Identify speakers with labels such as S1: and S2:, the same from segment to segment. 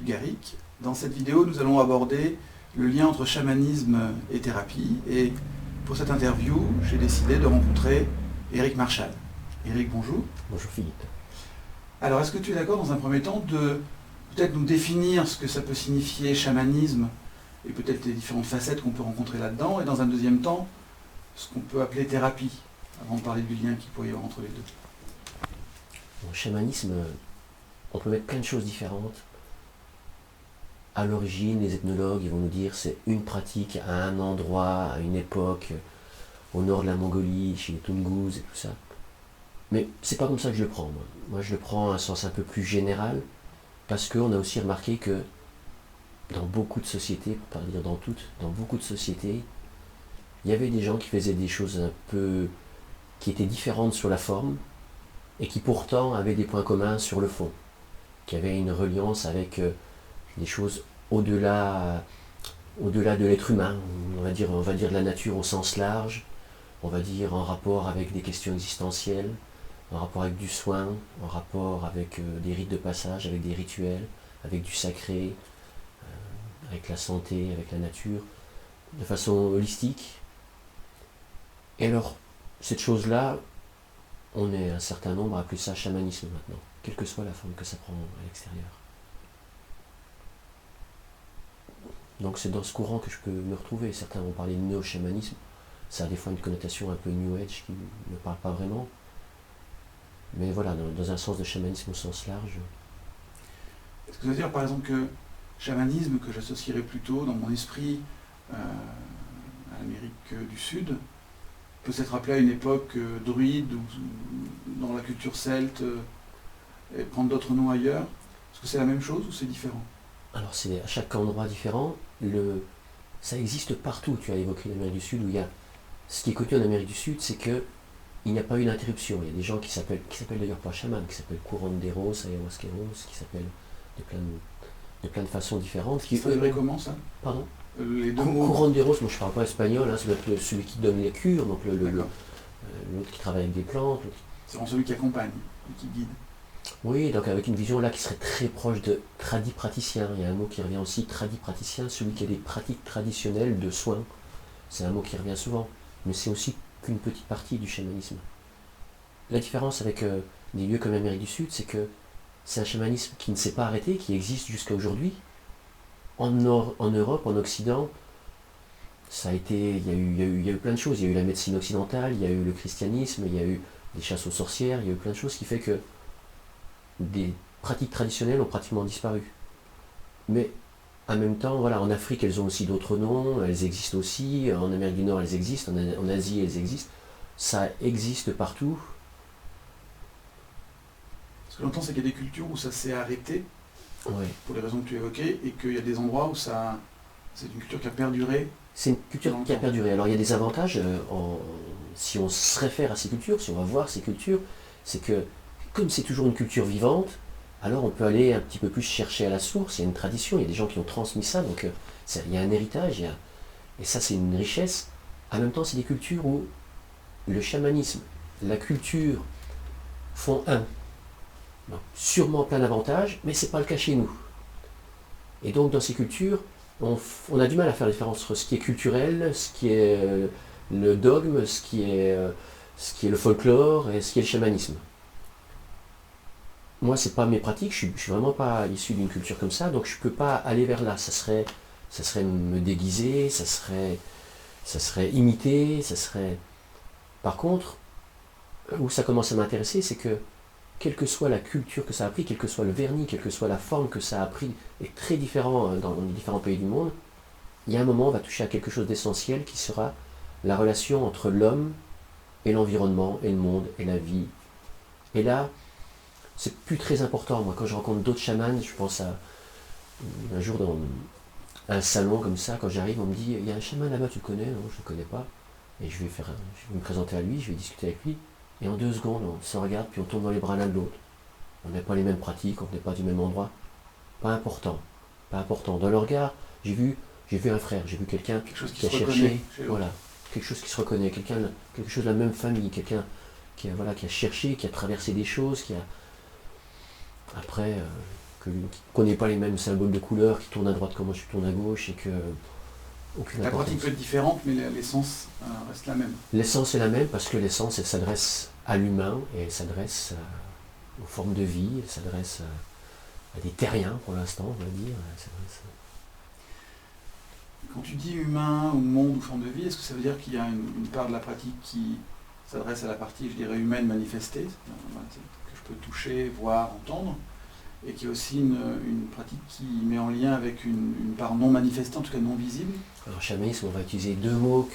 S1: Philippe Garric. Dans cette vidéo, nous allons aborder le lien entre chamanisme et thérapie. Et pour cette interview, j'ai décidé de rencontrer Éric Marchal. Éric, bonjour.
S2: Bonjour Philippe.
S1: Alors, est-ce que tu es d'accord dans un premier temps de peut-être nous définir ce que ça peut signifier chamanisme et peut-être les différentes facettes qu'on peut rencontrer là-dedans, et dans un deuxième temps, ce qu'on peut appeler thérapie, avant de parler du lien qu'il pourrait y avoir entre les deux.
S2: Au chamanisme, on peut mettre plein de choses différentes. À l'origine, les ethnologues ils vont nous dire c'est une pratique à un endroit, à une époque, au nord de la Mongolie, chez les Toungous et tout ça. Mais c'est pas comme ça que je le prends. Moi, je le prends à un sens un peu plus général, parce qu'on a aussi remarqué que dans beaucoup de sociétés, pour pas dire dans toutes, dans beaucoup de sociétés, il y avait des gens qui faisaient des choses un peu qui étaient différentes sur la forme, et qui pourtant avaient des points communs sur le fond, qui avaient une reliance avec des choses au-delà de l'être humain, on va dire de la nature au sens large, on va dire en rapport avec des questions existentielles, en rapport avec du soin, en rapport avec des rites de passage, avec des rituels, avec du sacré, avec la santé, avec la nature, de façon holistique. Et alors, cette chose-là, on est un certain nombre à appeler ça chamanisme maintenant, quelle que soit la forme que ça prend à l'extérieur. Donc c'est dans ce courant que je peux me retrouver. Certains vont parler de néo-chamanisme, ça a des fois une connotation un peu New Age qui ne parle pas vraiment. Mais voilà, dans un sens de chamanisme au sens large.
S1: Est-ce que ça veut dire par exemple que chamanisme, que j'associerais plutôt dans mon esprit à l'Amérique du Sud, peut s'être appelé à une époque druide ou dans la culture celte et prendre d'autres noms ailleurs? Est-ce que c'est la même chose ou c'est différent?
S2: Alors c'est à chaque endroit différent. Ça existe partout. Tu as évoqué l'Amérique du Sud où il y a... Ce qui est connu en Amérique du Sud, c'est que il n'y a pas eu d'interruption. Il y a des gens qui s'appellent d'ailleurs pas chaman, qui s'appellent curanderos, ayahuasqueros, qui s'appellent de plein de façons différentes.
S1: Ça devrait comment ça?
S2: Pardon?
S1: Les deux mots.
S2: Curanderos, moi je ne parle pas espagnol, hein, ça doit être celui qui donne les cures, donc l'autre qui travaille avec des plantes.
S1: C'est vraiment celui qui accompagne, qui guide.
S2: Oui, donc avec une vision là qui serait très proche de tradipraticien. Il y a un mot qui revient aussi, tradipraticien, celui qui a des pratiques traditionnelles de soins. C'est un mot qui revient souvent, mais c'est aussi qu'une petite partie du chamanisme. La différence avec des lieux comme l'Amérique du Sud, c'est que c'est un chamanisme qui ne s'est pas arrêté, qui existe jusqu'à aujourd'hui. En Europe, en Occident, ça a été, il y a eu plein de choses. Il y a eu la médecine occidentale, il y a eu le christianisme, il y a eu des chasses aux sorcières, il y a eu plein de choses qui fait que des pratiques traditionnelles ont pratiquement disparu. Mais en même temps, voilà, en Afrique, elles ont aussi d'autres noms, elles existent aussi, en Amérique du Nord, elles existent, en Asie, elles existent. Ça existe partout.
S1: Ce que j'entends, c'est qu'il y a des cultures où ça s'est arrêté,
S2: Ouais.
S1: pour les raisons que tu évoquais, et qu'il y a des endroits où c'est une culture qui a perduré.
S2: C'est une culture qui a perduré. Alors il y a des avantages, si on se réfère à ces cultures, si on va voir ces cultures, c'est que comme c'est toujours une culture vivante, alors on peut aller un petit peu plus chercher à la source, il y a une tradition, il y a des gens qui ont transmis ça, donc il y a un héritage, et ça c'est une richesse. En même temps, c'est des cultures où le chamanisme, la culture font un. Donc, sûrement plein d'avantages, mais c'est pas le cas chez nous. Et donc dans ces cultures, on a du mal à faire la différence entre ce qui est culturel, ce qui est le dogme, ce qui est le folklore et ce qui est le chamanisme. Moi, c'est pas mes pratiques, je suis vraiment pas issu d'une culture comme ça, donc je peux pas aller vers là. Ça serait me déguiser, ça serait imiter, ça serait... Par contre, où ça commence à m'intéresser, c'est que quelle que soit la culture que ça a pris, quel que soit le vernis, quelle que soit la forme que ça a pris, est très différent dans les différents pays du monde, il y a un moment, on va toucher à quelque chose d'essentiel qui sera la relation entre l'homme et l'environnement, et le monde, et la vie. Et là, c'est plus très important. Moi, quand je rencontre d'autres chamans, je pense à un jour dans un salon comme ça, quand j'arrive, on me dit, il y a un chaman là-bas, tu le connais? Non, je ne le connais pas. Et je vais me présenter à lui, je vais discuter avec lui. Et en 2 secondes, on se regarde, puis on tombe dans les bras l'un de l'autre. On n'a pas les mêmes pratiques, on n'est pas du même endroit. Pas important. Pas important. Dans le regard, j'ai vu un frère, j'ai vu quelqu'un qui a cherché, voilà, quelque chose qui se reconnaît, quelque chose de la même famille, quelqu'un qui a cherché, qui a traversé des choses, qui a... Après, qu'on n'ait pas les mêmes symboles de couleur, qui tournent à droite comme moi je tourne à gauche, et que aucune
S1: La
S2: importance.
S1: pratique peut être différente, mais l'essence reste la même.
S2: L'essence est la même parce que l'essence, elle s'adresse à l'humain et elle s'adresse aux formes de vie, elle s'adresse à des terriens pour l'instant, on va dire. Elle s'adresse
S1: Quand tu dis humain ou monde ou forme de vie, est-ce que ça veut dire qu'il y a une part de la pratique qui s'adresse à la partie, je dirais, humaine manifestée, voilà, que je peux toucher, voir, entendre, et qu'il y a aussi une pratique qui met en lien avec une part non manifestée, en tout cas non visible?
S2: Alors, chamanisme, on va utiliser deux mots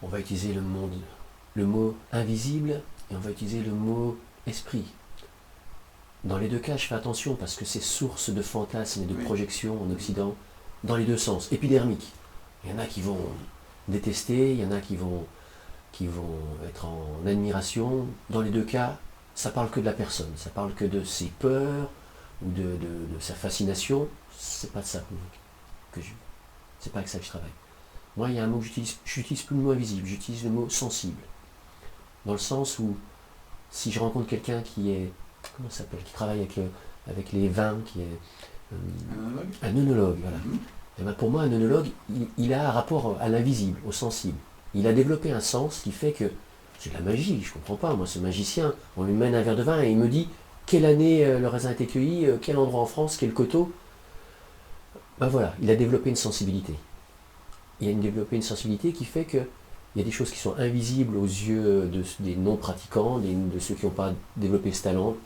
S2: on va utiliser le mot invisible et on va utiliser le mot esprit. Dans les deux cas, je fais attention parce que c'est source de fantasmes et de
S1: Oui.
S2: projections en Occident, dans les deux sens, épidermiques. Il y en a qui vont détester, il y en a qui vont être en admiration. Dans les deux cas, ça parle que de la personne, ça parle que de ses peurs ou de sa fascination. C'est pas de ça c'est pas avec ça que je travaille. Moi, il y a un mot que j'utilise plus le mot invisible, j'utilise le mot sensible. Dans le sens où, si je rencontre quelqu'un qui est, comment ça s'appelle, qui travaille avec les vins, qui est un œnologue, voilà. Et ben pour moi, un œnologue, il a un rapport à l'invisible, au sensible. Il a développé un sens qui fait que c'est de la magie, je comprends pas. Moi, ce magicien, on lui mène un verre de vin et il me dit quelle année le raisin a été cueilli, quel endroit en France, quel coteau. Ben voilà, il a développé une sensibilité. Il a développé une sensibilité qui fait qu'il y a des choses qui sont invisibles aux yeux des non-pratiquants, de ceux qui n'ont pas développé ce talent,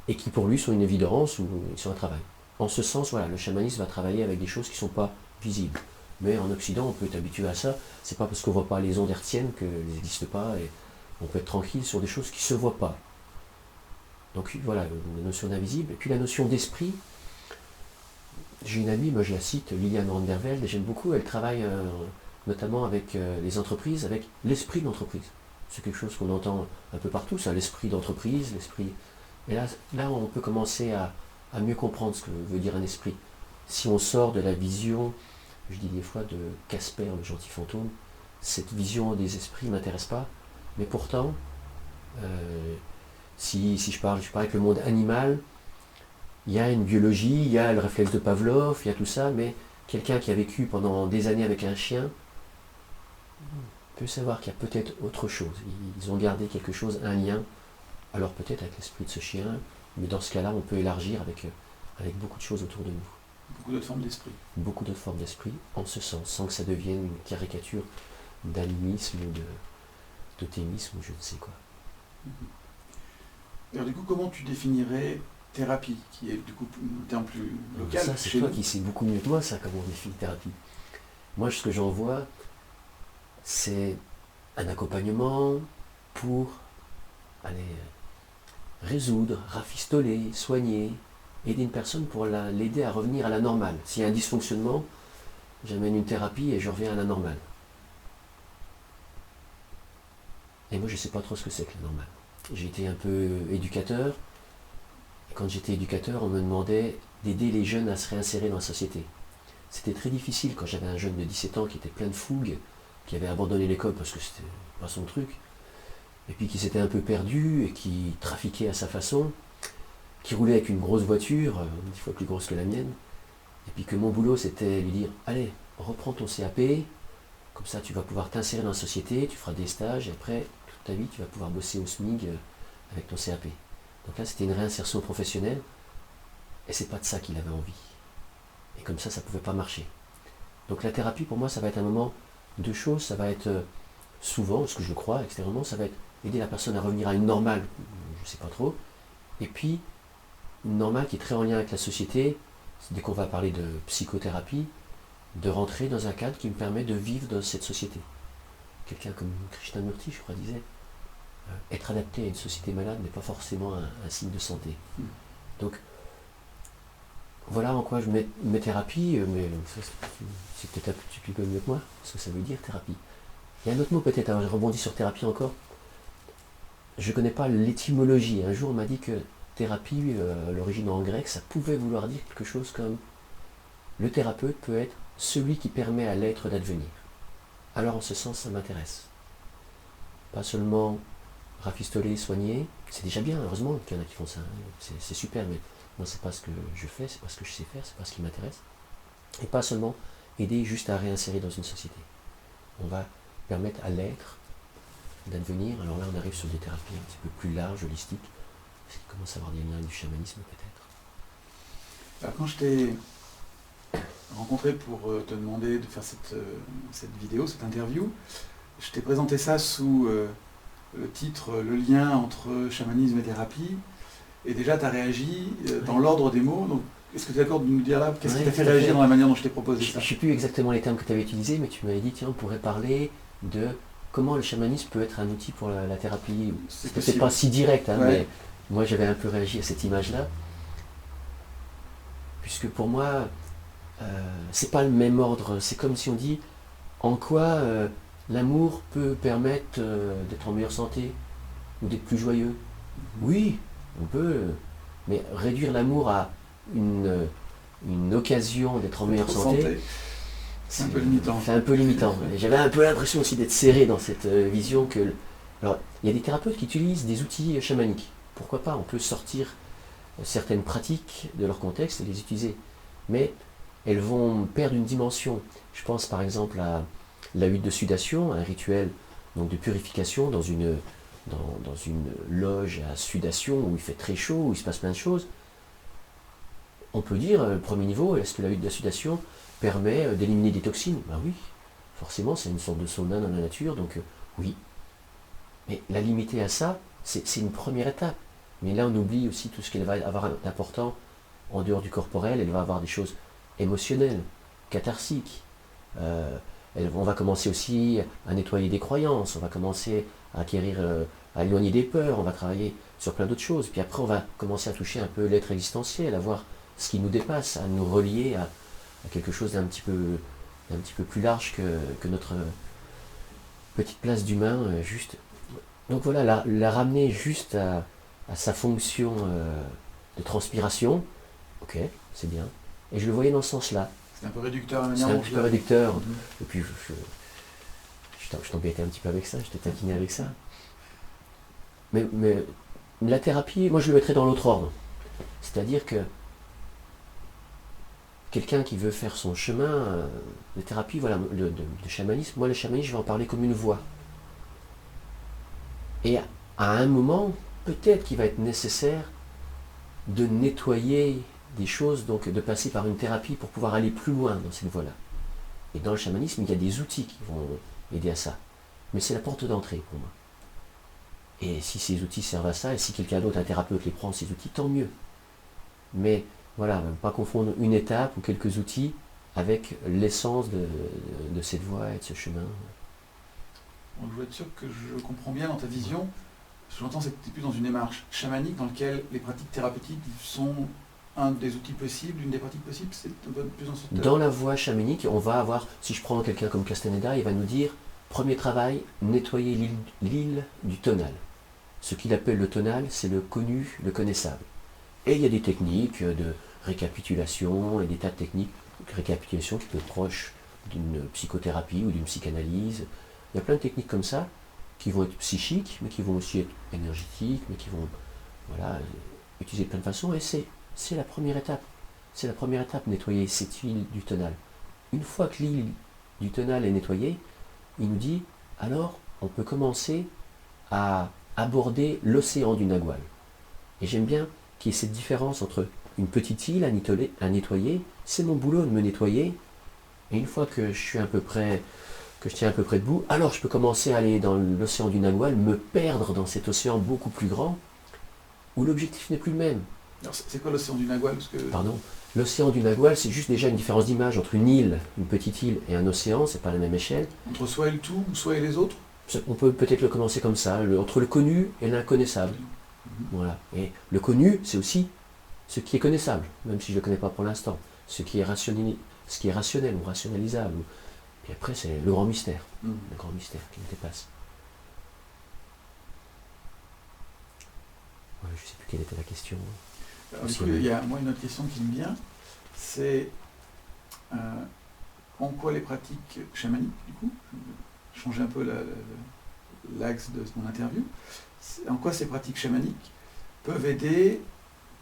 S2: et qui pour lui sont une évidence ou ils sont un travail. En ce sens, voilà, le chamanisme va travailler avec des choses qui ne sont pas visibles. Mais en Occident, on peut être habitué à ça. C'est pas parce qu'on ne voit pas les ondes hertziennes qu'elles n'existent pas, et on peut être tranquille sur des choses qui ne se voient pas. Donc voilà, la notion d'invisible. Et puis la notion d'esprit. J'ai une amie, moi je la cite, Liliane Randerveld, et j'aime beaucoup, elle travaille notamment avec les entreprises, avec l'esprit d'entreprise. C'est quelque chose qu'on entend un peu partout, ça, l'esprit d'entreprise, l'esprit... Et là, on peut commencer à mieux comprendre ce que veut dire un esprit. Si on sort de la vision, je dis des fois, de Casper, le gentil fantôme, cette vision des esprits ne m'intéresse pas, mais pourtant, si je parle avec le monde animal, il y a une biologie, il y a le réflexe de Pavlov, il y a tout ça, mais quelqu'un qui a vécu pendant des années avec un chien peut savoir qu'il y a peut-être autre chose. Ils ont gardé quelque chose, un lien, alors peut-être avec l'esprit de ce chien, mais dans ce cas-là, on peut élargir avec beaucoup de choses autour de nous.
S1: Beaucoup d'autres formes d'esprit.
S2: Beaucoup d'autres formes d'esprit, en ce sens, sans que ça devienne une caricature d'animisme ou de totémisme ou je ne sais quoi.
S1: Alors du coup, comment tu définirais thérapie, qui est du coup un terme plus local?
S2: Ça, c'est toi qui sais beaucoup mieux que moi, ça, comment on définit thérapie. Moi, ce que j'en vois, c'est un accompagnement pour résoudre, rafistoler, soigner, aider une personne pour l'aider à revenir à la normale. S'il y a un dysfonctionnement, j'amène une thérapie et je reviens à la normale. Et moi, je ne sais pas trop ce que c'est que la normale. J'ai été un peu éducateur. Et quand j'étais éducateur, on me demandait d'aider les jeunes à se réinsérer dans la société. C'était très difficile quand j'avais un jeune de 17 ans qui était plein de fougue, qui avait abandonné l'école parce que c'était pas son truc, et puis qui s'était un peu perdu et qui trafiquait à sa façon, qui roulait avec une grosse voiture, 10 fois plus grosse que la mienne, et puis que mon boulot c'était lui dire allez, reprends ton CAP, comme ça tu vas pouvoir t'insérer dans la société, tu feras des stages, et après, toute ta vie, tu vas pouvoir bosser au SMIC avec ton CAP. Donc là, c'était une réinsertion professionnelle, et c'est pas de ça qu'il avait envie. Et comme ça ne pouvait pas marcher. Donc la thérapie, pour moi, ça va être un moment, deux choses, ça va être souvent, ce que je crois extérieurement, ça va être aider la personne à revenir à une normale, je ne sais pas trop, et puis une normale qui est très en lien avec la société, dès qu'on va parler de psychothérapie, de rentrer dans un cadre qui me permet de vivre dans cette société. Quelqu'un comme Krishnamurti, je crois, disait, être adapté à une société malade n'est pas forcément un signe de santé. Donc, voilà en quoi je mets mes thérapies, mais c'est peut-être un petit peu mieux que moi, ce que ça veut dire thérapie. Il y a un autre mot peut-être, alors je rebondis sur thérapie encore. Je ne connais pas l'étymologie. Un jour on m'a dit que thérapie, à l'origine en grec, ça pouvait vouloir dire quelque chose comme le thérapeute peut être celui qui permet à l'être d'advenir. Alors en ce sens, ça m'intéresse. Pas seulement rafistoler, soigner, c'est déjà bien, heureusement qu'il y en a qui font ça, c'est super, mais Moi, c'est pas ce que je fais, c'est pas ce que je sais faire, c'est pas ce qui m'intéresse. Et pas seulement aider juste à réinsérer dans une société. On va permettre à l'être d'advenir. Alors là, on arrive sur des thérapies un petit peu plus larges, holistiques, parce qu'il commence à avoir des liens avec du chamanisme peut-être.
S1: Alors, quand je t'ai rencontré pour te demander de faire cette vidéo, cette interview, je t'ai présenté ça sous le titre « Le lien entre chamanisme et thérapie ». Et déjà, tu as réagi dans l'ordre des mots. Donc, est-ce que tu es d'accord de nous dire là, qu'est-ce qui t'a fait réagir dans la manière dont je t'ai proposé ça?
S2: Je ne sais plus exactement les termes que tu avais utilisés, mais tu m'avais dit, tiens, on pourrait parler de comment le chamanisme peut être un outil pour la thérapie. C'est pas si direct, hein, mais moi j'avais un peu réagi à cette image-là. Puisque pour moi, c'est pas le même ordre. C'est comme si on dit en quoi l'amour peut permettre d'être en meilleure santé ou d'être plus joyeux. Oui, on peut, mais réduire l'amour à une occasion d'être en meilleure santé,
S1: c'est un peu limitant.
S2: C'est un peu limitant. J'avais un peu l'impression aussi d'être serré dans cette vision que... Alors, il y a des thérapeutes qui utilisent des outils chamaniques. Pourquoi pas? On peut sortir certaines pratiques de leur contexte et les utiliser. Mais elles vont perdre une dimension. Je pense par exemple à la hutte de sudation, un rituel donc de purification dans une loge à sudation où il fait très chaud, où il se passe plein de choses. On peut dire, le premier niveau, est-ce que la hutte de sudation permet d'éliminer des toxines? Ben oui, forcément, c'est une sorte de sauna dans la nature, donc oui. Mais la limiter à ça, c'est une première étape. Mais là, on oublie aussi tout ce qu'elle va avoir d'important en dehors du corporel. Elle va avoir des choses émotionnelles, catharsiques. On va commencer aussi à nettoyer des croyances, on va commencer à acquérir, à éloigner des peurs, on va travailler sur plein d'autres choses. Puis après, on va commencer à toucher un peu l'être existentiel, à voir ce qui nous dépasse, à nous relier à quelque chose d'un petit peu plus large que notre petite place d'humain, juste. Donc voilà, la ramener juste à sa fonction de transpiration, ok, c'est bien. Et je le voyais dans ce sens-là.
S1: C'est un peu réducteur à la
S2: C'est
S1: manière
S2: un petit peu réducteur.
S1: Mm-hmm.
S2: Et puis je t'embêtais un petit peu avec ça, je t'ai taquiné avec ça. Mais la thérapie, moi je le mettrais dans l'autre ordre. C'est-à-dire que quelqu'un qui veut faire son chemin de thérapie, voilà, de chamanisme, moi le chamanisme, je vais en parler comme une voie. Et à un moment, peut-être qu'il va être nécessaire de nettoyer des choses, donc de passer par une thérapie pour pouvoir aller plus loin dans cette voie-là. Et dans le chamanisme, il y a des outils qui vont aider à ça. Mais c'est la porte d'entrée pour moi. Et si ces outils servent à ça, et si quelqu'un d'autre, un thérapeute, les prend, ces outils, tant mieux. Mais voilà, ne pas confondre une étape ou quelques outils avec l'essence de cette voie et de ce chemin.
S1: Donc, je veux être sûr que je comprends bien dans ta vision. Ce que j'entends, c'est que tu es plus dans une démarche chamanique dans laquelle les pratiques thérapeutiques sont un des outils possibles, une des pratiques possibles, c'est plus dans cette...
S2: Dans la voie chamanique, on va avoir, si je prends quelqu'un comme Castaneda, il va nous dire, premier travail, nettoyer l'île du tonal. Ce qu'il appelle le tonal, c'est le connu, le connaissable. Et il y a des techniques de récapitulation et des tas de techniques de récapitulation qui peuvent être proches d'une psychothérapie ou d'une psychanalyse. Il y a plein de techniques comme ça qui vont être psychiques, mais qui vont aussi être énergétiques, mais qui vont utiliser de plein de façons. Et c'est la première étape. C'est la première étape, nettoyer cette île du tonal. Une fois que l'île du tonal est nettoyée, il nous dit, alors on peut commencer à aborder l'océan du Nagual. Et j'aime bien qu'il y ait cette différence entre une petite île à nettoyer, c'est mon boulot de me nettoyer, et une fois que je suis à peu près, que je tiens à peu près debout, alors je peux commencer à aller dans l'océan du Nagual, me perdre dans cet océan beaucoup plus grand, où l'objectif n'est plus le même.
S1: Alors c'est quoi l'océan du Nagual?
S2: Pardon. L'océan du Nagual, c'est juste déjà une différence d'image entre une île, une petite île, et un océan, c'est pas la même échelle.
S1: Entre soi et le tout, ou soi et les autres?
S2: On peut peut-être le commencer comme ça, entre le connu et l'inconnaissable. Voilà. Et le connu, c'est aussi ce qui est connaissable, même si je ne le connais pas pour l'instant. Ce qui est rationnel ou rationalisable. Et après, c'est le grand mystère. Le grand mystère qui me dépasse. Ouais, je ne sais plus quelle était la question.
S1: Du coup, il y a moi une autre question qui me vient, c'est en quoi les pratiques chamaniques, du coup, je vais changer un peu l'axe de mon interview, en quoi ces pratiques chamaniques peuvent aider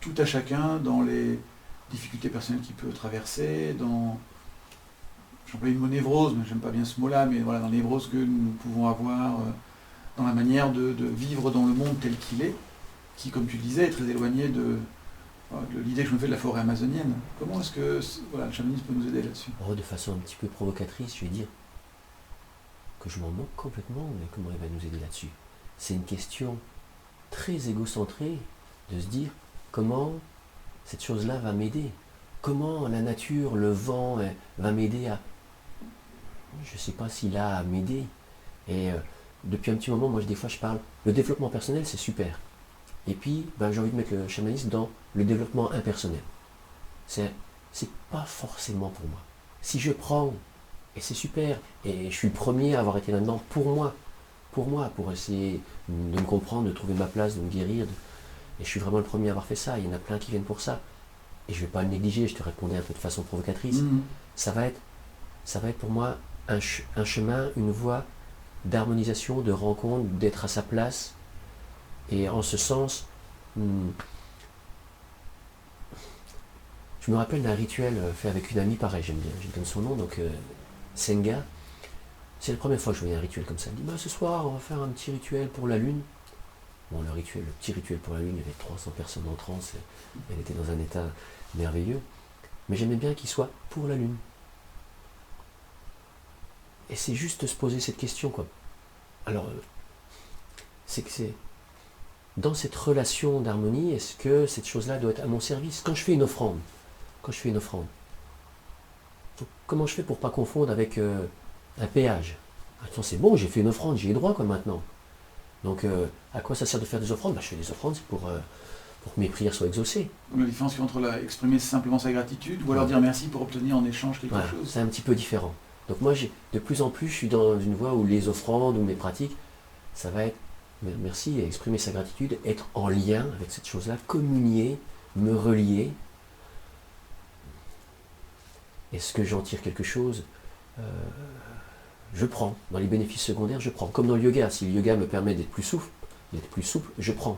S1: tout à chacun dans les difficultés personnelles qu'il peut traverser, dans, j'emploie le mot névrose, mais j'aime pas bien ce mot-là, mais voilà, dans les névroses que nous pouvons avoir, dans la manière de vivre dans le monde tel qu'il est, qui, comme tu le disais, est très éloigné de l'idée que je me fais de la forêt amazonienne. Comment est-ce que le chamanisme peut nous aider là-dessus?
S2: De façon un petit peu provocatrice, je vais dire que je m'en moque complètement, mais comment il va nous aider là-dessus? C'est une question très égocentrée de se dire comment cette chose-là va m'aider. Comment la nature, le vent va m'aider à... Je ne sais pas s'il a à m'aider. Et depuis un petit moment, moi des fois je parle, le développement personnel c'est super. Et puis j'ai envie de mettre le chamanisme dans le développement impersonnel. C'est pas forcément pour moi. Si je prends, et c'est super, et je suis le premier à avoir été là-dedans pour essayer de me comprendre, de trouver ma place, de me guérir, et je suis vraiment le premier à avoir fait ça, il y en a plein qui viennent pour ça. Et je ne vais pas le négliger, je te répondais un peu de façon provocatrice. Ça va être pour moi un chemin, une voie d'harmonisation, de rencontre, d'être à sa place. Et en ce sens, je me rappelle d'un rituel fait avec une amie, pareil, j'aime bien, je donne son nom, donc Senga. C'est la première fois que je voyais un rituel comme ça. Elle dit, ce soir, on va faire un petit rituel pour la lune. Bon, le petit rituel pour la lune, il y avait 300 personnes en transe, elle était dans un état merveilleux. Mais j'aimais bien qu'il soit pour la lune. Et c'est juste se poser cette question, quoi. Alors, c'est dans cette relation d'harmonie, est-ce que cette chose-là doit être à mon service? Quand je fais une offrande, comment je fais pour ne pas confondre avec un péage? Attends, c'est bon, j'ai fait une offrande, j'y ai droit, quoi, maintenant. Donc, à quoi ça sert de faire des offrandes? Je fais des offrandes, c'est pour que mes prières soient exaucées.
S1: Donc, la différence entre exprimer simplement sa gratitude ou alors dire merci pour obtenir en échange quelque chose.
S2: C'est un petit peu différent. Donc moi, de plus en plus, je suis dans une voie où les offrandes ou mes pratiques, ça va être merci, exprimer sa gratitude, être en lien avec cette chose-là, communier, me relier. Est-ce que j'en tire quelque chose? Je prends. Dans les bénéfices secondaires, je prends. Comme dans le yoga, si le yoga me permet d'être plus souple, je prends.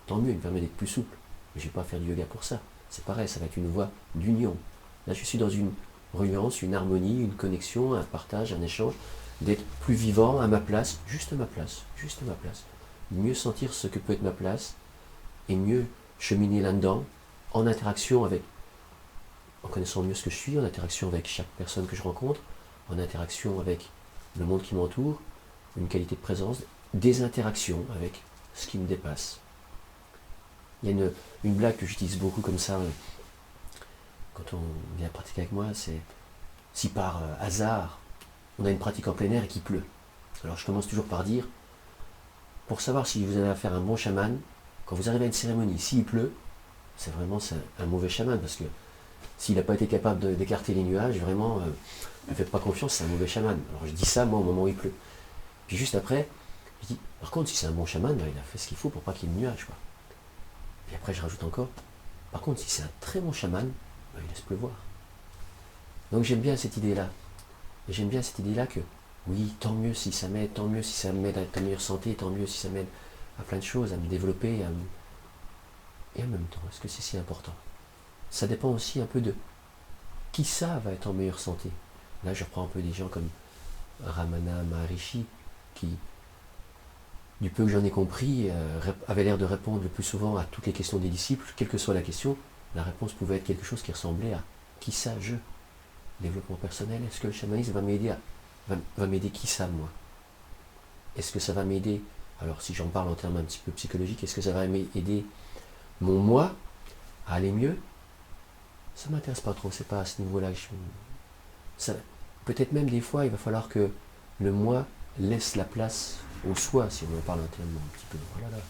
S2: Tant mieux, il me permet d'être plus souple. Mais je ne vais pas faire du yoga pour ça. C'est pareil, ça va être une voie d'union. Là, je suis dans une reliance, une harmonie, une connexion, un partage, un échange, d'être plus vivant à ma place, juste à ma place. Mieux sentir ce que peut être ma place et mieux cheminer là-dedans, en interaction avec, en connaissant mieux ce que je suis, en interaction avec chaque personne que je rencontre, en interaction avec le monde qui m'entoure, une qualité de présence, des interactions avec ce qui me dépasse. Il y a une blague que j'utilise beaucoup comme ça, quand on vient pratiquer avec moi, c'est si par hasard, on a une pratique en plein air et qu'il pleut. Alors je commence toujours par dire, pour savoir si vous avez affaire à un bon chaman, quand vous arrivez à une cérémonie, s'il pleut, c'est un mauvais chaman, parce que s'il n'a pas été capable d'écarter les nuages, vraiment, ne faites pas confiance, c'est un mauvais chaman. Alors je dis ça, moi, au moment où il pleut. Puis juste après, je dis, par contre, si c'est un bon chaman, il a fait ce qu'il faut pour pas qu'il y ait de nuages, quoi. Puis après, je rajoute encore, par contre, si c'est un très bon chaman, il laisse pleuvoir. Donc j'aime bien cette idée-là. Et j'aime bien cette idée-là que, oui, tant mieux si ça m'aide, tant mieux si ça m'aide à être en meilleure santé, tant mieux si ça m'aide à plein de choses, à me développer, et en même temps, est-ce que c'est si important? Ça dépend aussi un peu de qui ça va être en meilleure santé. Là, je reprends un peu des gens comme Ramana Maharishi, qui, du peu que j'en ai compris, avait l'air de répondre le plus souvent à toutes les questions des disciples, quelle que soit la question, la réponse pouvait être quelque chose qui ressemblait à qui ça, je? Développement personnel, est-ce que le chamanisme va m'aider va m'aider qui ça, moi? Est-ce que ça va m'aider, alors si j'en parle en termes un petit peu psychologiques, est-ce que ça va m'aider mon moi à aller mieux? Ça ne m'intéresse pas trop, c'est pas à ce niveau-là que peut-être même des fois, il va falloir que le moi laisse la place au soi, si on en parle un terme un petit peu. Voilà, un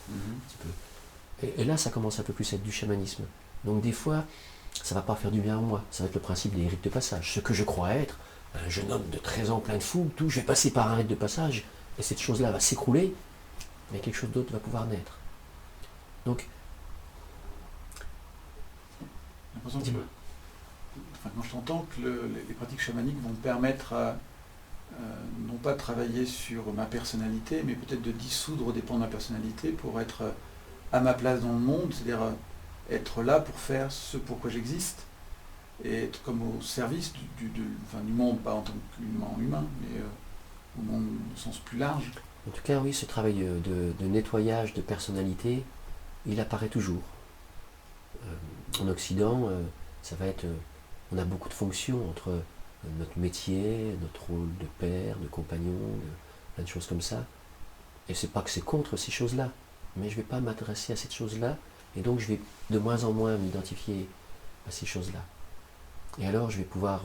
S2: petit peu. Et là, ça commence un peu plus à être du chamanisme. Donc des fois, ça ne va pas faire du bien à moi. Ça va être le principe des rites de passage. Ce que je crois être, un jeune homme de 13 ans plein de fou, tout, je vais passer par un rite de passage, et cette chose-là va s'écrouler, mais quelque chose d'autre va pouvoir naître. Donc,
S1: j'ai l'impression que, quand je t'entends, que les pratiques chamaniques vont permettre non pas de travailler sur ma personnalité, mais peut-être de dissoudre des pans de ma personnalité pour être à ma place dans le monde, c'est-à-dire être là pour faire ce pourquoi j'existe, et être comme au service du monde, pas en tant qu'humain, mais au monde au sens plus large.
S2: En tout cas, oui, ce travail de nettoyage de personnalité, il apparaît toujours. En Occident, ça va être... on a beaucoup de fonctions entre notre métier, notre rôle de père, de compagnon, plein de choses comme ça. Et c'est pas que c'est contre ces choses-là, mais je ne vais pas m'adresser à cette chose-là, et donc je vais de moins en moins m'identifier à ces choses-là. Et alors je vais pouvoir,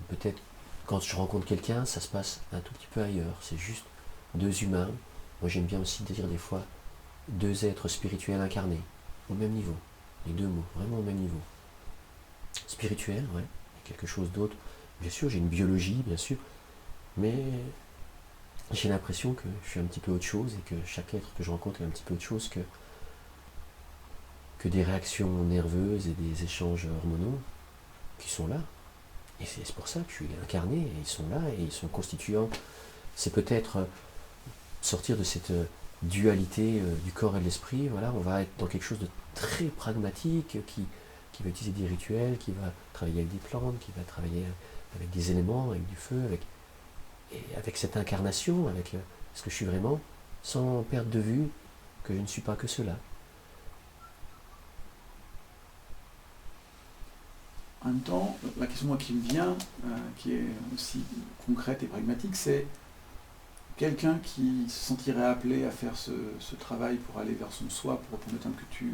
S2: peut-être, quand je rencontre quelqu'un, ça se passe un tout petit peu ailleurs. C'est juste deux humains. Moi j'aime bien aussi dire des fois deux êtres spirituels incarnés, au même niveau. Les deux mots, vraiment au même niveau. Spirituel, ouais, quelque chose d'autre. Bien sûr, j'ai une biologie, bien sûr, mais j'ai l'impression que je suis un petit peu autre chose et que chaque être que je rencontre est un petit peu autre chose que des réactions nerveuses et des échanges hormonaux qui sont là. Et c'est pour ça que je suis incarné, et ils sont là, et ils sont constituants. C'est peut-être sortir de cette dualité du corps et de l'esprit. Voilà, on va être dans quelque chose de très pragmatique, qui va utiliser des rituels, qui va travailler avec des plantes, qui va travailler avec des éléments, avec du feu, avec cette incarnation, avec ce que je suis vraiment, sans perdre de vue que je ne suis pas que cela.
S1: En même temps, la question moi, qui me vient, qui est aussi concrète et pragmatique, c'est quelqu'un qui se sentirait appelé à faire ce travail pour aller vers son soi, pour reprendre le terme que tu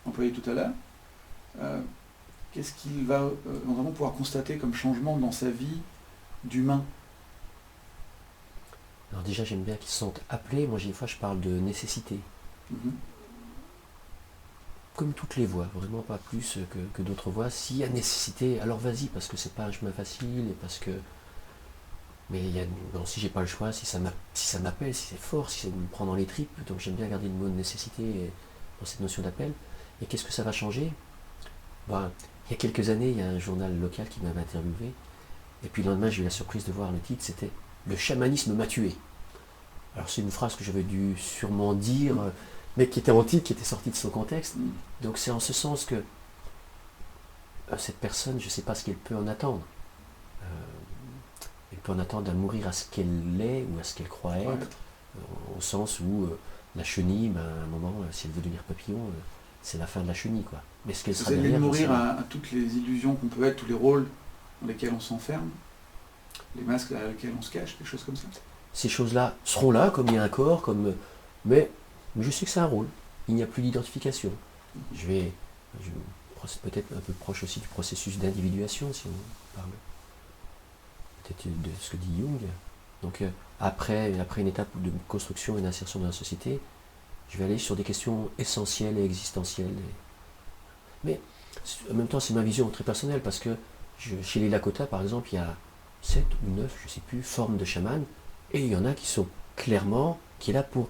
S1: employais tout à l'heure, qu'est-ce qu'il va vraiment pouvoir constater comme changement dans sa vie d'humain?
S2: Alors déjà, j'aime bien qu'ils se sentent appelés. Moi, des fois, je parle de nécessité.
S1: Mm-hmm.
S2: Comme toutes les voies, vraiment pas plus que d'autres voies. S'il y a nécessité, alors vas-y, parce que c'est pas un chemin facile, et parce que... Mais si j'ai pas le choix, si ça m'appelle, si c'est fort, si ça me prend dans les tripes, donc j'aime bien garder le mot de nécessité dans cette notion d'appel. Et qu'est-ce que ça va changer? Il y a quelques années, il y a un journal local qui m'avait interviewé, et puis le lendemain, j'ai eu la surprise de voir le titre, c'était « Le chamanisme m'a tué ». Alors c'est une phrase que j'avais dû sûrement dire, mais qui était antique, qui était sortie de son contexte. Donc c'est en ce sens que cette personne, je ne sais pas ce qu'elle peut en attendre. Elle peut en attendre à mourir à ce qu'elle est ou à ce qu'elle croit être, au sens où la chenille, à un moment, si elle veut devenir papillon, c'est la fin de la chenille, quoi. Mais ce qu'elle sera derrière...
S1: C'est mourir à toutes les illusions qu'on peut être, tous les rôles dans lesquels on s'enferme, les masques derrière lesquels on se cache, des choses comme ça.
S2: Ces choses-là seront là, comme il y a un corps, mais je sais que c'est un rôle. Il n'y a plus d'identification. Je peut-être un peu proche aussi du processus d'individuation, si on parle peut-être de ce que dit Jung. Donc après une étape de construction et d'insertion dans la société, je vais aller sur des questions essentielles et existentielles. Mais en même temps, c'est ma vision très personnelle, parce que chez les Lakota, par exemple, il y a 7 ou 9, je ne sais plus, formes de chaman, et il y en a qui sont clairement, qui est là pour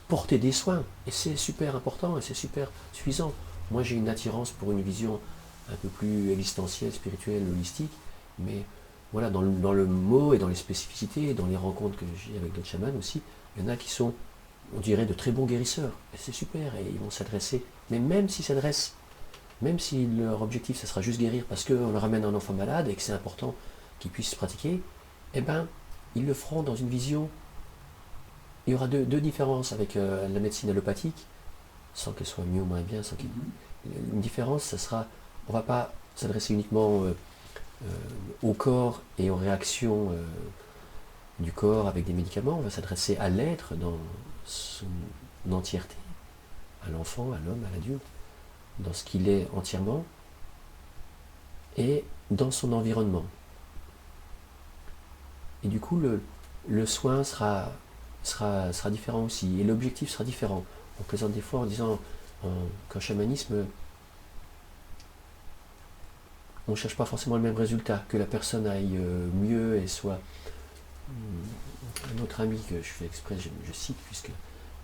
S2: porter des soins. Et c'est super important, et c'est super suffisant. Moi, j'ai une attirance pour une vision un peu plus existentielle, spirituelle, holistique, mais voilà, dans le mot et dans les spécificités, dans les rencontres que j'ai avec d'autres chamans aussi, il y en a qui sont, on dirait, de très bons guérisseurs. Et c'est super, et ils vont s'adresser. Mais même si leur objectif, ça sera juste guérir parce qu'on leur amène un enfant malade et que c'est important qu'ils puissent pratiquer, eh ben, ils le feront dans une vision. Il y aura deux différences avec la médecine allopathique, sans qu'elle soit mieux ou moins bien. Une différence, ça sera, on ne va pas s'adresser uniquement au corps et aux réactions du corps avec des médicaments, on va s'adresser à l'être dans son entièreté, à l'enfant, à l'homme, à l'adulte, dans ce qu'il est entièrement, et dans son environnement. Et du coup, le soin sera différent aussi, et l'objectif sera différent. On plaisante des fois en disant qu'en chamanisme, on ne cherche pas forcément le même résultat, que la personne aille mieux et soit... Un autre ami que je fais exprès, je cite, puisque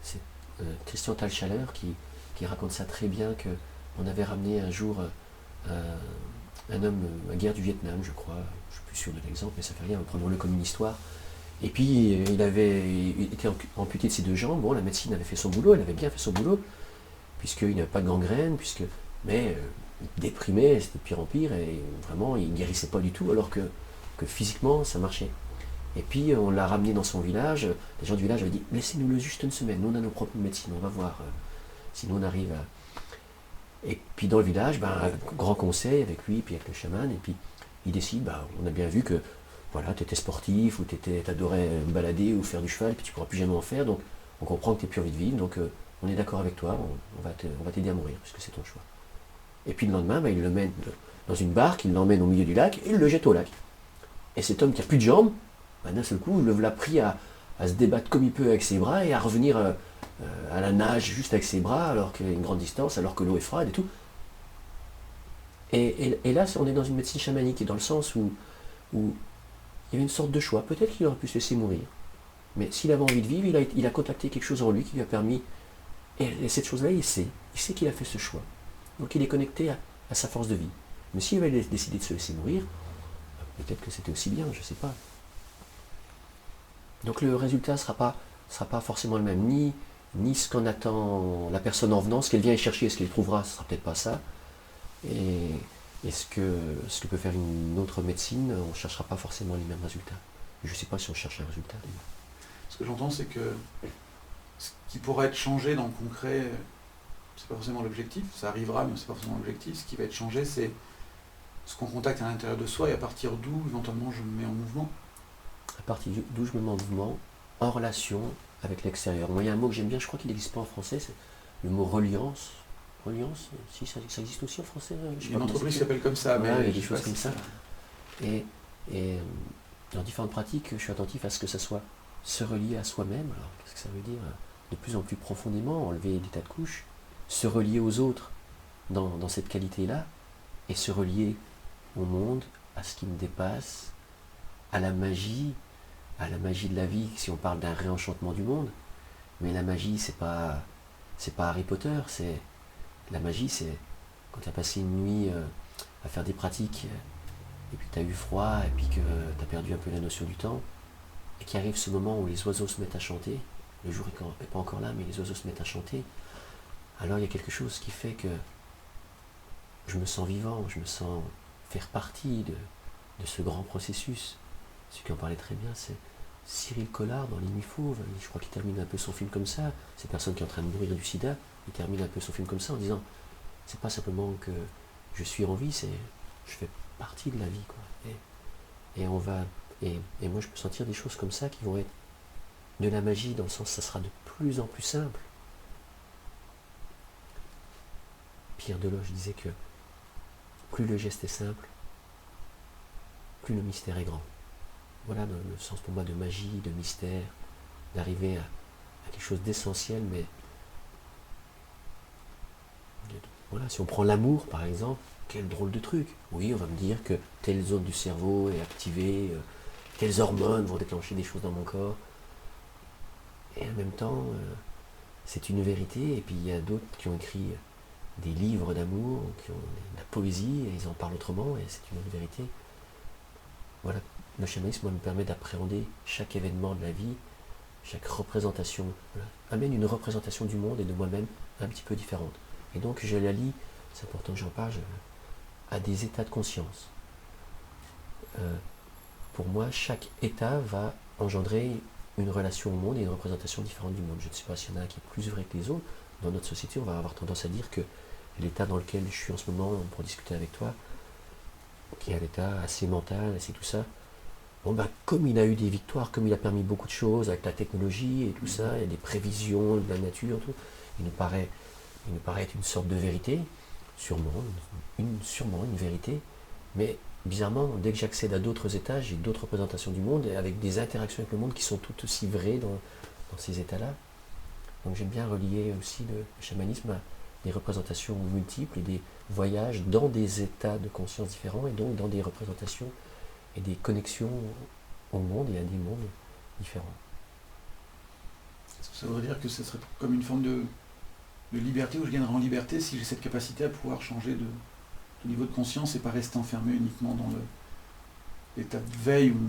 S2: c'est Christian Talchaler qui raconte ça très bien, qu'on avait ramené un jour un homme à la guerre du Vietnam, je crois, je ne suis plus sûr de l'exemple, mais ça fait rien, prenons-le comme une histoire. Et puis il avait été amputé de ses deux jambes, bon, la médecine avait fait son boulot, elle avait bien fait son boulot, puisqu'il n'avait pas de gangrène, mais il déprimait, c'était de pire en pire, et vraiment il ne guérissait pas du tout, alors que physiquement ça marchait. Et puis on l'a ramené dans son village, les gens du village avaient dit laissez-nous-le juste une semaine, nous on a nos propres médecines, on va voir si nous on arrive à... Et puis dans le village, un grand conseil avec lui, puis avec le chaman, et puis il décide, on a bien vu que voilà, tu étais sportif, ou tu adorais me balader ou faire du cheval, puis tu ne pourras plus jamais en faire, donc on comprend que tu n'as plus envie de vivre, donc on est d'accord avec toi, on va t'aider à mourir, puisque c'est ton choix. Et puis le lendemain, il le mène dans une barque, il l'emmène au milieu du lac, et il le jette au lac. Et cet homme qui n'a plus de jambes, d'un seul coup, le voilà pris à se débattre comme il peut avec ses bras, et à revenir à la nage juste avec ses bras, alors qu'il y a une grande distance, alors que l'eau est froide et tout. Et là, on est dans une médecine chamanique, et dans le sens où il y avait une sorte de choix. Peut-être qu'il aurait pu se laisser mourir. Mais s'il avait envie de vivre, il a contacté quelque chose en lui qui lui a permis... Et cette chose-là, il sait qu'il a fait ce choix. Donc il est connecté à sa force de vie. Mais s'il avait décidé de se laisser mourir, peut-être que c'était aussi bien, je ne sais pas. Donc le résultat ne sera pas forcément le même, ni ce qu'en attend la personne en venant, ce qu'elle vient y chercher, et ce qu'elle trouvera, ce ne sera peut-être pas ça. Et ce que peut faire une autre médecine, on ne cherchera pas forcément les mêmes résultats. Je ne sais pas si on cherche un résultat.
S1: Ce que j'entends, c'est que ce qui pourrait être changé dans le concret, c'est pas forcément l'objectif, ça arrivera, mais c'est pas forcément l'objectif. Ce qui va être changé, c'est ce qu'on contacte à l'intérieur de soi et à partir d'où, éventuellement, je me mets en mouvement.
S2: À partir d'où je me mets en mouvement, en relation avec l'extérieur. Moi, il y a un mot que j'aime bien, je crois qu'il n'existe pas en français, c'est le mot reliance. Reliance, si ça existe aussi en français.
S1: Il y a une entreprise qui s'appelle comme ça,
S2: mais il y a des
S1: je
S2: choses comme ça. Et dans différentes pratiques, je suis attentif à ce que ça soit se relier à soi-même. Alors, qu'est-ce que ça veut dire? De plus en plus profondément, enlever des tas de couches, se relier aux autres dans cette qualité-là, et se relier au monde, à ce qui me dépasse, à la magie de la vie, si on parle d'un réenchantement du monde. Mais la magie, c'est pas Harry Potter, la magie, c'est quand tu as passé une nuit à faire des pratiques, et puis tu as eu froid, et puis que tu as perdu un peu la notion du temps, et qu'arrive ce moment où les oiseaux se mettent à chanter, le jour n'est pas encore là, mais les oiseaux se mettent à chanter, alors il y a quelque chose qui fait que je me sens vivant, je me sens faire partie de ce grand processus. Ce qui en parlait très bien, c'est Cyril Collard dans Les Nuits Fauves. Je crois qu'il termine un peu son film comme ça. Cette personne qui est en train de mourir du sida, il termine un peu son film comme ça en disant c'est pas simplement que je suis en vie, c'est je fais partie de la vie, quoi. Et moi je peux sentir des choses comme ça qui vont être de la magie, dans le sens ça sera de plus en plus simple. Pierre Deloche disait que plus le geste est simple, plus le mystère est grand. Voilà le sens pour moi de magie, de mystère, d'arriver à quelque chose d'essentiel, mais voilà, si on prend l'amour par exemple, quel drôle de truc. Oui, on va me dire que telle zone du cerveau est activée, telles hormones vont déclencher des choses dans mon corps, et en même temps, c'est une vérité, et puis il y a d'autres qui ont écrit des livres d'amour, qui ont de la poésie, et ils en parlent autrement, et c'est une autre vérité. Voilà, le chamanisme me permet d'appréhender chaque événement de la vie, chaque représentation, voilà, amène une représentation du monde et de moi-même un petit peu différente. Et donc je la lie, c'est important que j'en parle, à des états de conscience. Pour moi, chaque état va engendrer une relation au monde et une représentation différente du monde. Je ne sais pas s'il y en a un qui est plus vrai que les autres. Dans notre société, on va avoir tendance à dire que l'état dans lequel je suis en ce moment, pour discuter avec toi, qui est un état assez mental, assez tout ça, comme il a eu des victoires, comme il a permis beaucoup de choses avec la technologie et tout ça, il y a des prévisions de la nature, tout, il nous paraît être une sorte de vérité, sûrement une vérité, mais bizarrement, dès que j'accède à d'autres états, j'ai d'autres représentations du monde, avec des interactions avec le monde qui sont tout aussi vraies dans ces états-là. Donc j'aime bien relier aussi le chamanisme à des représentations multiples et des voyages dans des états de conscience différents, et donc dans des représentations et des connexions au monde et à des mondes différents.
S1: Ça voudrait dire que ce serait comme une forme de liberté, où je gagnerais en liberté si j'ai cette capacité à pouvoir changer de niveau de conscience et pas rester enfermé uniquement dans l'état de veille ou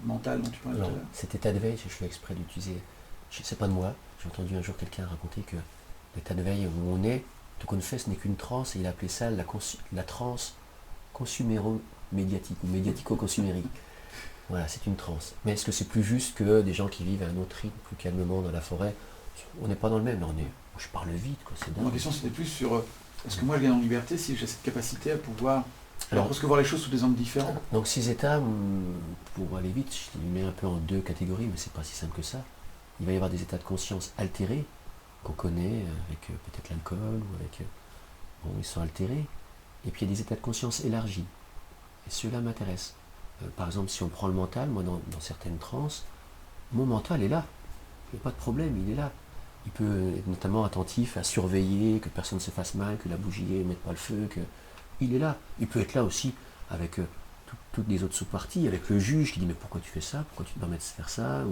S1: mental dont tu parlais tout à l'heure.
S2: Cet état de veille, je fais exprès d'utiliser, c'est pas de moi, j'ai entendu un jour quelqu'un raconter que l'état de veille où on est, tout qu'on fait, ce n'est qu'une transe, et il a appelé ça la transe consuméro-médiatique, ou médiatico-consumérique. Voilà, c'est une transe. Mais est-ce que c'est plus juste que des gens qui vivent à un autre rythme, plus calmement dans la forêt? On n'est pas dans le même, là, je parle vite, quoi, c'est dingue.
S1: Ma question c'était plus sur est-ce que moi je gagne en liberté si j'ai cette capacité à pouvoir presque voir les choses sous des angles différents.
S2: Donc ces états, pour aller vite, je les mets un peu en deux catégories, mais c'est pas si simple que ça. Il va y avoir des états de conscience altérés, qu'on connaît avec peut-être l'alcool, ou avec... bon, ils sont altérés. Et puis il y a des états de conscience élargis. Et ceux-là m'intéressent. Par exemple, si on prend le mental, moi dans certaines transes, mon mental est là. Il n'y a pas de problème, il est là. Il peut être notamment attentif à surveiller, que personne ne se fasse mal, que la bougie ne mette pas le feu, il est là. Il peut être là aussi avec toutes les autres sous-parties, avec le juge qui dit mais pourquoi tu fais ça, pourquoi tu te permets de faire ça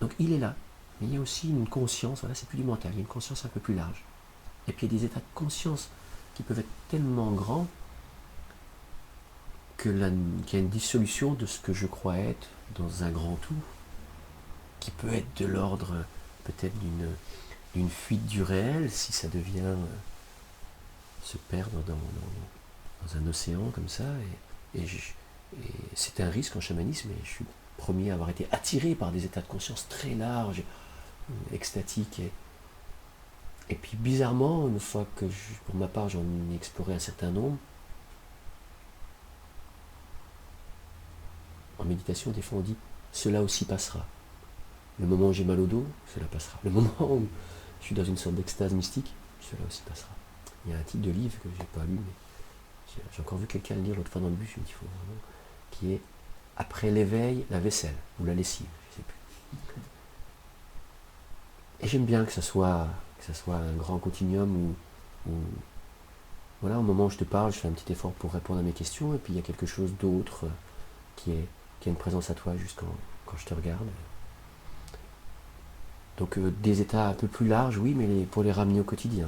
S2: donc il est là. Mais il y a aussi une conscience, voilà, c'est plus du mental, il y a une conscience un peu plus large. Et puis il y a des états de conscience qui peuvent être tellement grands qu'il y a une dissolution de ce que je crois être dans un grand tout, qui peut être de l'ordre peut-être d'une fuite du réel, si ça devient se perdre dans un océan comme ça. Et c'est un risque en chamanisme, et je suis le premier à avoir été attiré par des états de conscience très larges, extatiques. Et puis bizarrement, une fois que pour ma part j'en ai exploré un certain nombre, en méditation, des fois on dit cela aussi passera. Le moment où j'ai mal au dos, cela passera. Le moment où je suis dans une sorte d'extase mystique, cela aussi passera. Il y a un titre de livre que j'ai pas lu, mais j'ai encore vu quelqu'un le lire l'autre fois dans le bus, je me dis faut vraiment, qui est après l'éveil, la vaisselle, ou la lessive, je sais plus. Et j'aime bien que ça soit un grand continuum où voilà, au moment où je te parle, je fais un petit effort pour répondre à mes questions, et puis il y a quelque chose d'autre qui a une présence à toi juste quand je te regarde. Donc des états un peu plus larges, oui, mais pour les ramener au quotidien.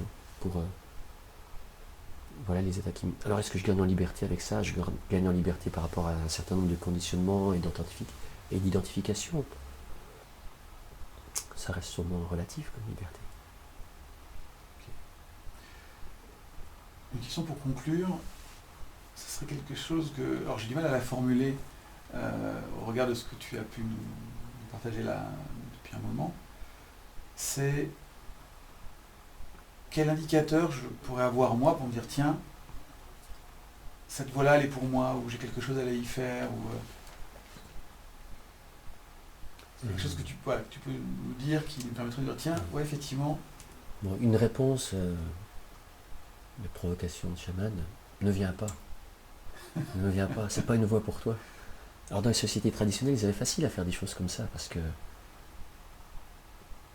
S2: Voilà les états qui... Alors est-ce que je gagne en liberté avec ça? Je gagne en liberté par rapport à un certain nombre de conditionnements et d'identification. Ça reste sûrement relatif comme liberté.
S1: Une question pour conclure, ce serait quelque chose que... Alors j'ai du mal à la formuler au regard de ce que tu as pu nous partager là depuis un moment. C'est quel indicateur je pourrais avoir moi pour me dire tiens, cette voie-là elle est pour moi, ou j'ai quelque chose à aller y faire, ou c'est quelque chose que tu peux nous dire qui nous permettrait de dire tiens, ouais effectivement.
S2: Bon, une réponse de provocation de chaman ne vient pas. Ne vient pas, c'est pas une voie pour toi. Alors dans les sociétés traditionnelles, ils avaient facile à faire des choses comme ça, parce que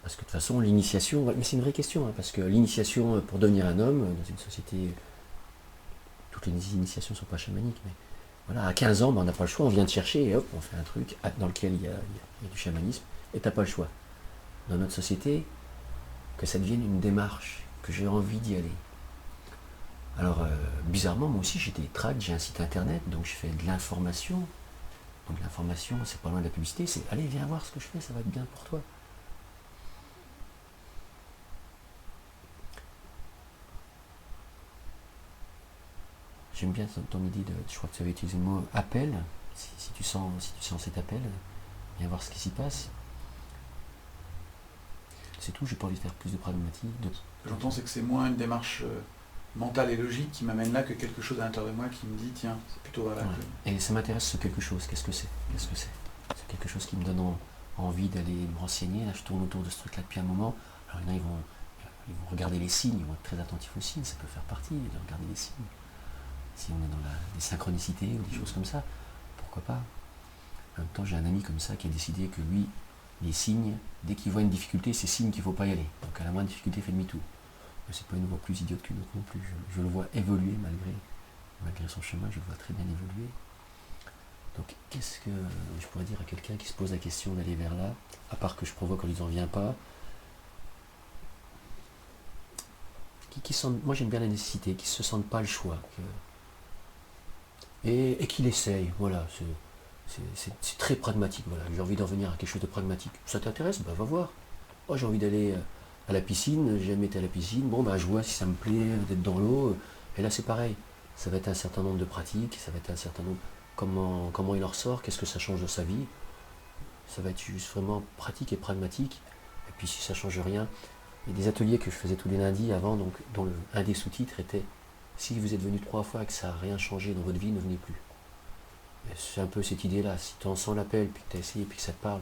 S2: de toute façon, l'initiation, mais c'est une vraie question, hein, parce que l'initiation pour devenir un homme, dans une société, toutes les initiations ne sont pas chamaniques, mais voilà, à 15 ans, on n'a pas le choix, on vient te chercher, et hop, on fait un truc dans lequel il y a du chamanisme, et t'as pas le choix. Dans notre société, que ça devienne une démarche, que j'ai envie d'y aller. Alors, bizarrement, moi aussi, j'ai des tracts, j'ai un site internet, donc je fais de l'information. Donc l'information, c'est pas loin de la publicité, c'est allez, viens voir ce que je fais, ça va être bien pour toi. J'aime bien ton idée je crois que tu avais utilisé le mot appel, si tu sens cet appel, viens voir ce qui s'y passe. C'est tout, j'ai pas envie de faire plus de pragmatique.
S1: Ce que j'entends, c'est que c'est moins une démarche mentale et logique qui m'amène là que quelque chose à l'intérieur de moi qui me dit tiens, c'est plutôt voilà.
S2: Ouais. Et ça m'intéresse ce quelque chose, qu'est-ce que c'est? C'est quelque chose qui me donne envie d'aller me renseigner. Là, je tourne autour de ce truc-là depuis un moment. Alors il y en a, ils vont regarder les signes, ils vont être très attentifs aux signes, ça peut faire partie de regarder les signes. Si on est dans des synchronicités ou des choses comme ça, pourquoi pas? En même temps, j'ai un ami comme ça qui a décidé que lui, les signes, dès qu'il voit une difficulté, c'est signe qu'il ne faut pas y aller. Donc à la moindre difficulté, il fait demi-tour. Mais c'est pas une voie plus idiote qu'une autre non plus. Je le vois évoluer malgré son chemin, je le vois très bien évoluer. Donc qu'est-ce que je pourrais dire à quelqu'un qui se pose la question d'aller vers là, à part que je provoque en disant viens pas, qui sentent, moi j'aime bien la nécessité, qui ne se sentent pas le choix, et qu'il essaye, voilà, c'est très pragmatique, voilà, j'ai envie d'en venir à quelque chose de pragmatique. Ça t'intéresse? Ben va voir. Oh, j'ai envie d'aller à la piscine, j'ai jamais été à la piscine, bon bah je vois si ça me plaît d'être dans l'eau, et là c'est pareil, ça va être un certain nombre de pratiques, ça va être un certain nombre, comment il en ressort, qu'est-ce que ça change de sa vie, ça va être juste vraiment pratique et pragmatique, et puis si ça change rien, il y a des ateliers que je faisais tous les lundis avant, donc dont un des sous-titres était si vous êtes venu 3 fois et que ça n'a rien changé dans votre vie, ne venez plus. Et c'est un peu cette idée-là, si tu en sens l'appel, puis que tu as essayé, puis que ça te parle,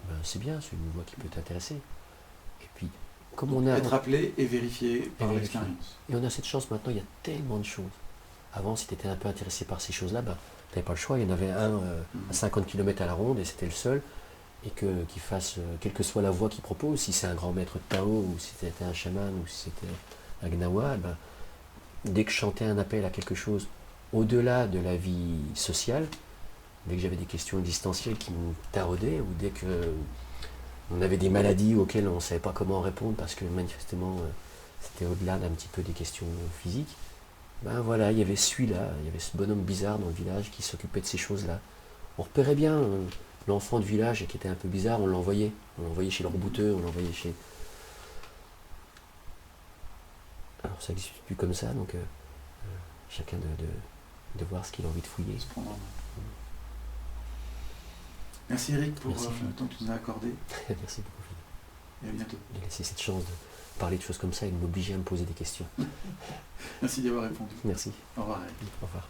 S2: ben c'est bien, c'est une voie qui peut t'intéresser. Et puis, comme on a...
S1: Être appelé et vérifié par
S2: vérifié.
S1: l'expérience.
S2: Et on a cette chance maintenant, il y a tellement de choses. Avant, si tu étais un peu intéressé par ces choses-là, ben, tu n'avais pas le choix, il y en avait un à 50 km à la ronde, et c'était le seul, et qu'il fasse, quelle que soit la voie qu'il propose, si c'est un grand maître de Tao, ou si c'était un chaman, ou si c'était un gnawa, ben, dès que je chantais un appel à quelque chose au-delà de la vie sociale, dès que j'avais des questions existentielles qui me taraudaient, ou dès que on avait des maladies auxquelles on ne savait pas comment répondre parce que manifestement c'était au-delà d'un petit peu des questions physiques, ben voilà, il y avait celui-là, il y avait ce bonhomme bizarre dans le village qui s'occupait de ces choses-là. On repérait bien l'enfant du village qui était un peu bizarre, on l'envoyait. On l'envoyait chez le rebouteur, on l'envoyait chez... Alors ça n'existe plus comme ça, donc chacun de voir ce qu'il a envie de fouiller.
S1: Merci Eric pour
S2: Merci.
S1: le temps que tu nous as accordé.
S2: Merci beaucoup.
S1: Et à bientôt.
S2: J'ai laissé cette chance de parler de choses comme ça et de m'obliger à me poser des questions.
S1: Merci d'y avoir répondu.
S2: Merci.
S1: Au revoir Eric.
S2: Au revoir.